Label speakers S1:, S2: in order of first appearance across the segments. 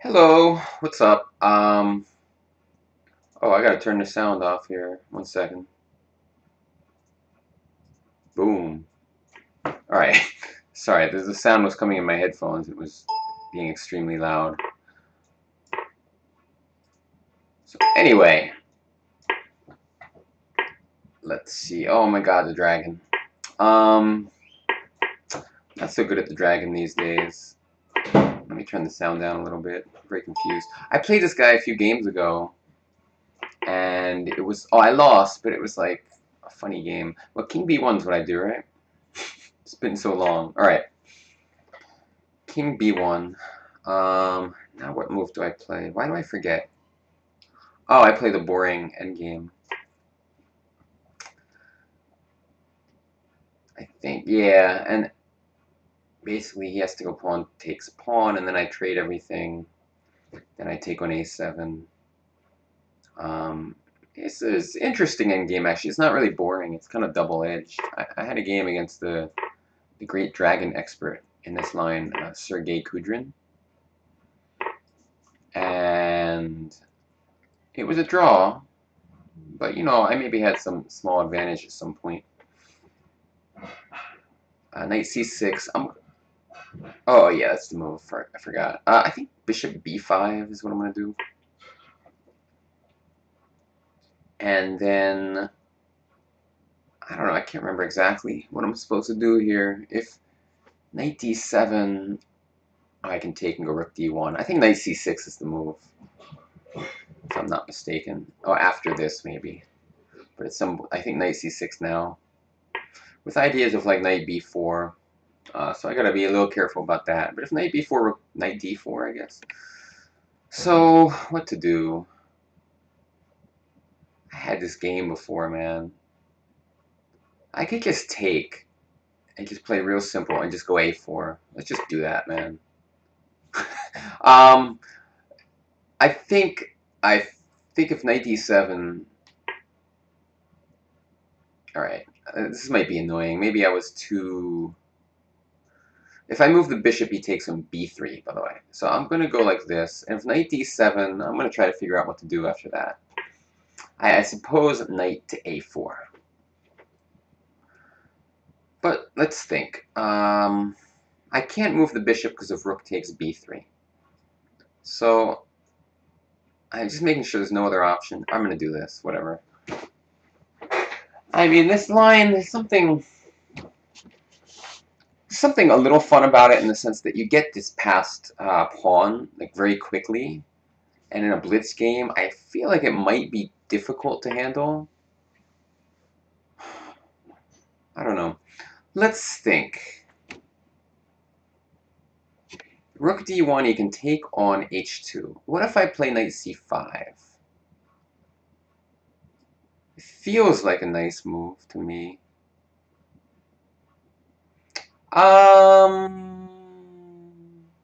S1: Hello, what's up? Oh, I gotta turn the sound off here. 1 second. Boom. All right. Sorry, the sound was coming in my headphones. It was being extremely loud. So anyway, let's see. Oh my God, the dragon. Um, Not so good at the dragon these days. Let me turn the sound down a little bit. I'm very confused. I played this guy a few games ago, and it was I lost, but it was like a funny game. Well, King B1's what I do, right? It's been so long. All right. King B1. Now what move do I play? Why do I forget? Oh, I play the boring endgame. I think, yeah, and basically he has to go pawn, takes pawn, and then I trade everything. Then I take on a7. Um, it's interesting endgame, actually. It's not really boring. It's kind of double-edged. I had a game against the great dragon expert in this line, Sergei Kudrin. And it was a draw, but, I maybe had some small advantage at some point. Knight c6. Oh, yeah, that's the move. I forgot. I think bishop b5 is what I'm going to do. And then, I don't know, I can't remember exactly what I'm supposed to do here. If knight d7, I can take and go rook d1. I think knight c6 is the move, if I'm not mistaken. Oh, after this, maybe. But I think knight c6 now. With ideas of like knight b4. So I gotta be a little careful about that. But if knight b4, knight d4, I guess. So, what to do? I had this game before, man. I could just take and just play real simple and just go a4. Let's just do that, man. um, I think I think if knight d7. All right, this might be annoying. Maybe I was too. If I move the bishop, he takes on b3. By the way, so I'm gonna go like this. And if knight d7, I'm gonna try to figure out what to do after that. I suppose knight to a4. But let's think. I can't move the bishop because of rook takes b3. So I'm just making sure there's no other option. I'm going to do this, whatever. I mean, this line, there's something a little fun about it in the sense that you get this passed pawn like very quickly. And in a blitz game, I feel like it might be difficult to handle. I don't know. Let's think. Rook d1, you can take on h2. What if I play knight c5? It feels like a nice move to me.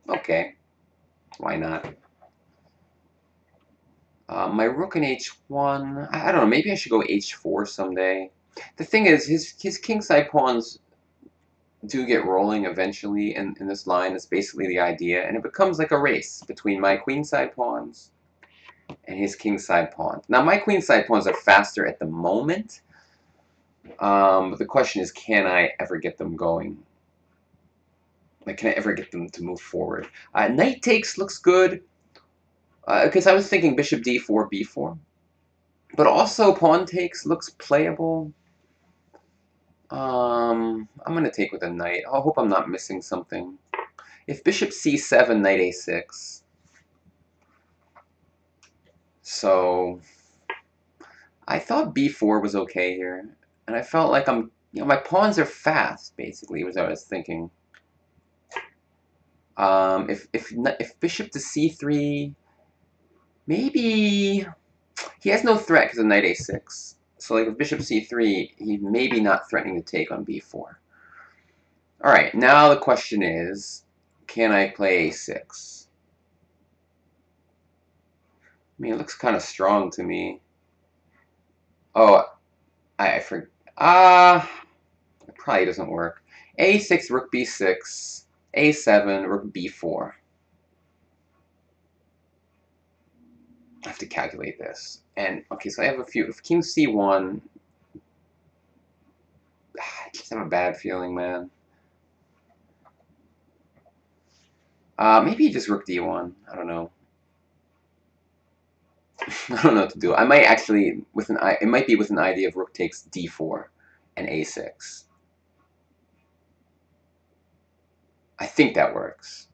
S1: Okay. Why not? My rook in h1. I don't know. Maybe I should go h4 someday. The thing is, his kingside pawns do get rolling eventually in this line. That's basically the idea. And it becomes like a race between my queenside pawns and his kingside pawns. Now, my queenside pawns are faster at the moment. But the question is, can I ever get them going? Like, can I ever get them to move forward? Knight takes looks good. Because I was thinking bishop d4, b4. But also pawn takes looks playable. I'm going to take with a knight. I hope I'm not missing something. If bishop c7, knight a6. So I thought b4 was okay here. And I felt like my pawns are fast, basically, was what I was thinking. If bishop to c3, maybe he has no threat because of knight a6. So like if bishop c3, he's maybe not threatening to take on b4. All right, now the question is, can I play a6? I mean, it looks kind of strong to me. Oh, I forgot. It probably doesn't work. a6, rook b6, a7, rook b4. I have to calculate this. And okay, so I have a few. If King C1, I just have a bad feeling, man. Maybe just Rook D1. I don't know. I don't know what to do. I might actually it might be with an idea of Rook takes D4 and A6. I think that works.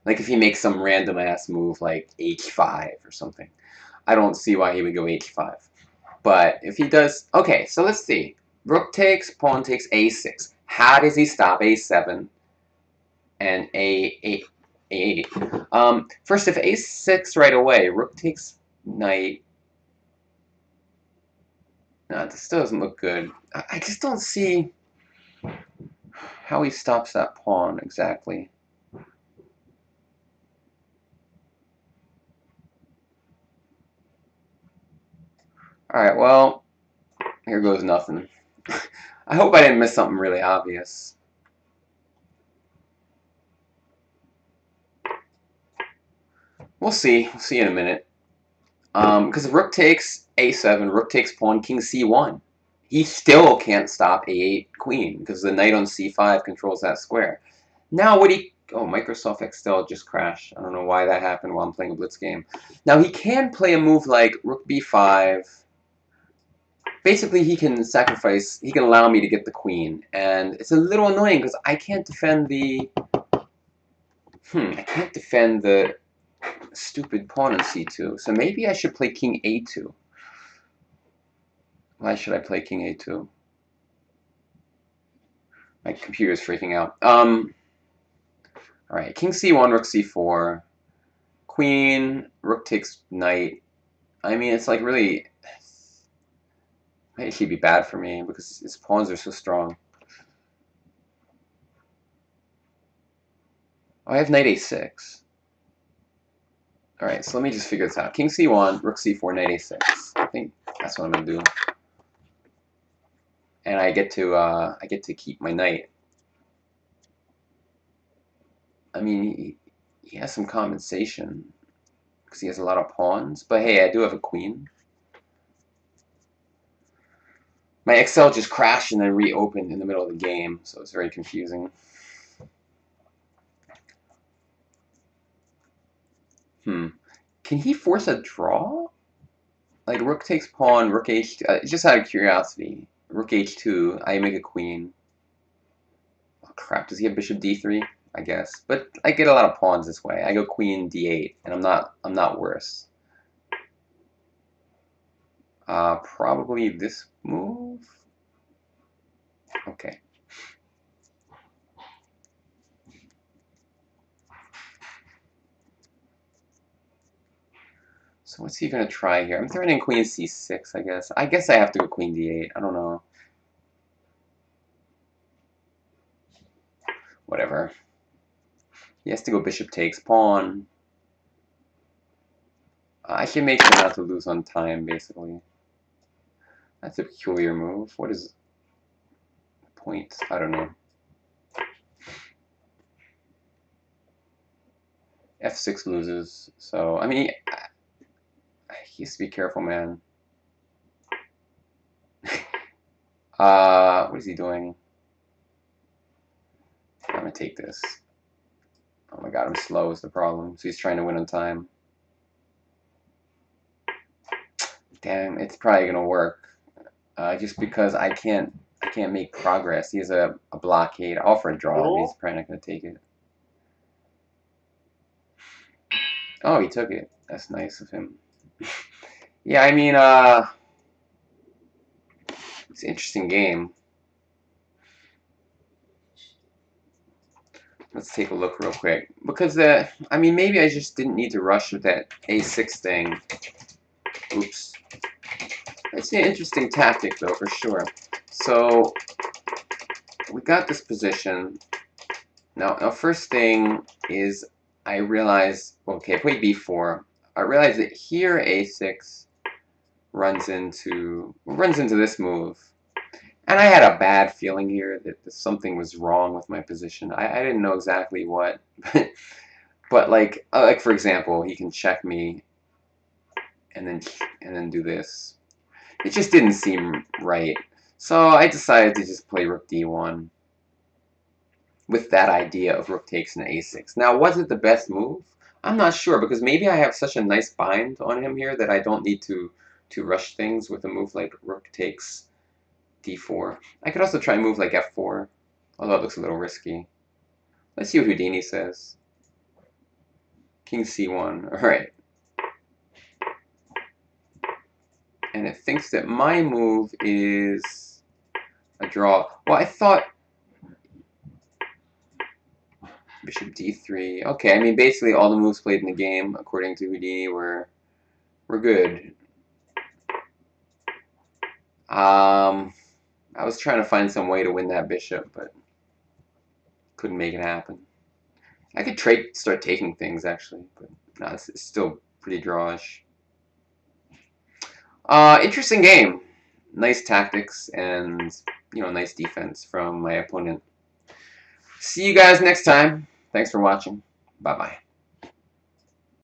S1: Like if he makes some random ass move like H5 or something. I don't see why he would go H5. But if he does, okay, so let's see. Rook takes, pawn takes A6. How does he stop A7 and A8? First, if A6 right away, Rook takes knight. No, this still doesn't look good. I just don't see how he stops that pawn exactly. Alright, well, here goes nothing. I hope I didn't miss something really obvious. We'll see. We'll see in a minute. Because Rook takes A7, Rook takes pawn, King C1. He still can't stop A8 Queen, because the knight on C5 controls that square. Now what he... Oh, Microsoft Excel just crashed. I don't know why that happened while I'm playing a Blitz game. Now he can play a move like Rook B5. Basically, he can sacrifice... He can allow me to get the queen. And it's a little annoying, because I can't defend the... I can't defend the stupid pawn on C2. So maybe I should play King A2. Why should I play King A2? My computer's freaking out. Alright, King C1, Rook C4. Queen, Rook takes knight. I mean, it's like really... It should be bad for me because his pawns are so strong. Oh, I have knight A6. Alright, so let me just figure this out. King C1, Rook C4, knight A6. I think that's what I'm gonna do. And I get to keep my knight. I mean, he has some compensation because he has a lot of pawns. But hey, I do have a queen. My Excel just crashed and then reopened in the middle of the game, so it's very confusing. Can he force a draw? Like Rook takes pawn, Rook H2. Just out of curiosity, Rook H2. I make a queen. Oh crap! Does he have Bishop D3? I guess, but I get a lot of pawns this way. I go Queen D8, and I'm not worse. Probably this move. Okay. So what's he gonna try here? I'm threatening Queen C6, I guess. I guess I have to go Queen D8. I don't know. Whatever. He has to go Bishop takes pawn. I should make sure not to lose on time, basically. That's a peculiar move. What is the point? I don't know. F6 loses. So, I mean, he has to be careful, man. What is he doing? I'm gonna take this. Oh my god, I'm slow is the problem. So he's trying to win on time. Damn, it's probably gonna work. Just because I can't make progress. He has a blockade. I'll offer a draw, but he's probably not gonna take it. Oh, he took it. That's nice of him. Yeah, I mean, it's an interesting game. Let's take a look real quick. Because, I mean, maybe I just didn't need to rush with that A6 thing. Oops. It's an interesting tactic, though, for sure. So, we got this position. Now first thing is I realized, okay, I played B4. I realized that here A6 runs into this move. And I had a bad feeling here that something was wrong with my position. I didn't know exactly what. But like for example, he can check me. and then do this. It just didn't seem right. So I decided to just play rook d1 with that idea of rook takes an a6. Now, was it the best move? I'm not sure, because maybe I have such a nice bind on him here that I don't need to rush things with a move like rook takes d4. I could also try a move like f4, although it looks a little risky. Let's see what Houdini says. King c1. All right. And it thinks that my move is a draw. Well, I thought bishop d3. Okay, I mean, basically all the moves played in the game, according to Houdini, were good. I was trying to find some way to win that bishop, but couldn't make it happen. I could start taking things, actually, but no, it's still pretty drawish. Interesting game. Nice tactics and, nice defense from my opponent. See you guys next time. Thanks for watching. Bye-bye.